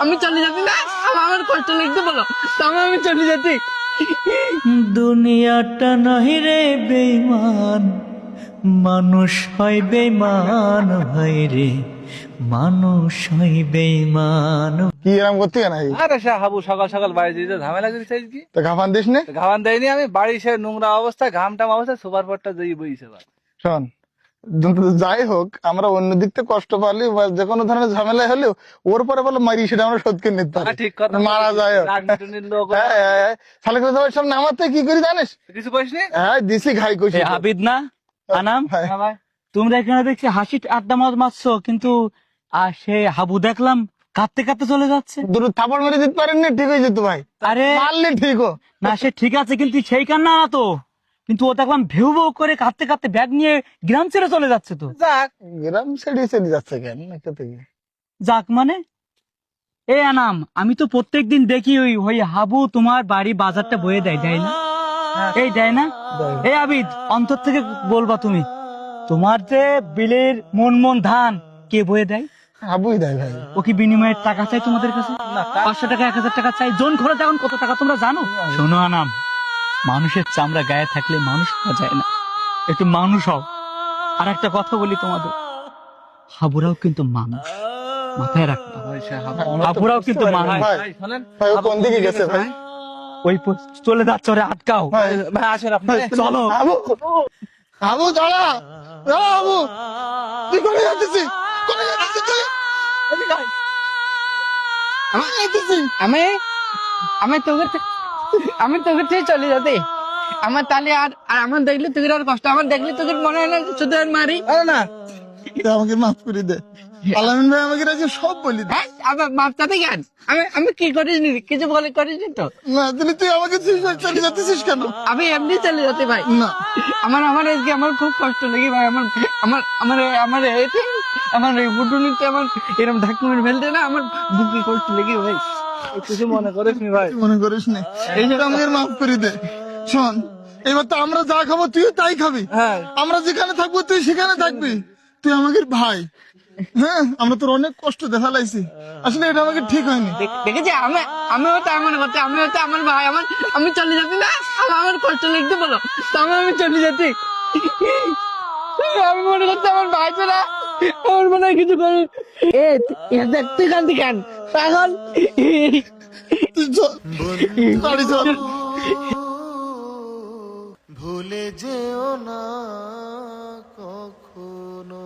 আমি চলে যাচ্ছি না, আমার কষ্ট লিখতে বলো, তবে আমি চলে যাচ্ছি। দুনিয়াটা নহি রে বেঈমান, মানুষ হয় বেঈমান হয় রে, মানুষ হয় বেঈমান। কি এরকম করতে কেন? আরে সে হাবু সকাল সকাল বাড়ি দিতে ঝামেলা করে চাইছি কি তো ঘাফান দিস নে। ঘামান দেয়নি আমি বাড়ি সে নোংরা অবস্থা ঘাম টাম অবস্থা সুপার পটটা দিয়ে বইছে শোন, যাই হোক, আমরা অন্য দিক থেকে কষ্ট পারলি বা যে কোনো ধরনের ঝামেলা হলেও ওর পরে বলে মারি, সেটা আমরা শোধ করে নিতে পারি। ঠিক কথা মারা যায় হোক। রাজনীতির লোক তাহলে সামনে আমার থেকে কি করি জানিস? কিছু কইস নি হ্যাঁ দিছি ঘাই কইছি। আবিদ না আনাম, হ্যাঁ। হ্যাঁ ভাই তোমরা এখানে দেখছি হাসি আড্ডা মারছো, কিন্তু সে হাবু দেখলাম কাঁদতে কাঁদতে চলে যাচ্ছে। দুটো থাপড় মেরে দিতে পারেন না, ঠিক হয়ে যেত ভাই। আরে মারলে ঠিক হো না, সে ঠিক আছে, কিন্তু সেই কান্না না তো, কিন্তু ও দেখলাম ভেউ ভেউ করে কাঁদতে কাঁদতে ব্যাগ নিয়ে গ্রাম ছেড়ে চলে যাচ্ছে। তো যাক গ্রাম ছেড়ে চলে যাচ্ছে কেন এখান থেকে? যাক মানে, এ আনাম, আমি তো প্রত্যেকদিন দেখি ওই ওই হাবু তোমার বাড়ি বাজারটা বয়ে দেয়, দেয় না? এই দেয় না? এই আবিদ, অন্তর থেকে বলবা তুমি, তোমার যে বিলের মন মন ধান কে বয়ে দেয়? হাবুই দেয় ভাই। ও কি বিনিময়ে টাকা চাই তোমাদের কাছে? না, 500 টাকা 1000 টাকা চাই। জন খরচ এখন কত টাকা তোমরা জানো? শোনো আনাম, মানুষের চামড়া গায়ে থাকলে মানুষ হওয়া যায় না, একটু মানুষ হও। আর একটা কথা বলি তোমাদের, হাবুরাও কিন্তু মানুষ, মাথায় রাখবা। ভাই সে হাবু হাবুরাও কিন্তু মানুষ। ভাই, ভাই শোনেন ভাই ও কোন দিকে গেছে ভাই? ওই চলে যাচ্ছে, ওরে আটকাও। ভাই, ভাই আসেন আপনি চলো। হাবু, হাবু দাঁড়া, দাঁড়া হাবু, তুই কোথায় যাচ্ছিস? কোথায় যাচ্ছিস তুই? এদিকে আয়। আমি যাচ্ছিস। আমি তোকে থেকে চলে যেতে, আমার তাহলে আর আর আমার দেখলে তোকে আর কষ্ট, আমার দেখলে তোকে মনে হয় না শুধু আর মারি। আরে না তুই আমাকে মাফ করে দে। আলামিন ভাই আমাকে আজকে সব বলি দে। হ্যাঁ, আমার মাপ চাতে কেন? আমি কি করিনি, কিছু বলে করিনি তো। না তাহলে তুই আমাকে চলে যাচ্ছিস কেন? আমি এমনি চলে যেতে ভাই। না আমার আমার আজকে আমার খুব কষ্ট লেগে ভাই, আমার আমার আমার আমার এতে আমার এই বুটুনিতে আমার এরকম ধাক্কা মেরে ফেলতে না, আমার বুকে কষ্ট লেগে ভাই। কিছু মনে করিস নি ভাই তুই মনে করিস না, এইটা আমাকে মাফ করে দে। শোন, এবার তো আমরা যা খাবো তুইও তাই খাবি। হ্যাঁ আমরা যেখানে থাকবো তুই সেখানে থাকবি। তুই আমাকে ভাই। হ্যাঁ, আমরা তোর অনেক কষ্ট দেখা লাইছি, আসলে এটা আমাকে ঠিক হয়নি। দেখেছি আমিও তাই মনে করছি, আমিও তো আমার ভাই, আমি চলে যাচ্ছি না, আমার কষ্ট লিখতে বলো, তবে আমি চলে যাচ্ছি। আমি মনে করছি আমার ভাই ছাড়া আমার মনে হয় কিছু করি। দেখ তুই কান্দি কেন পাগল? তুই চল, বাড়ি চল। ভুলে যেও না কখনো।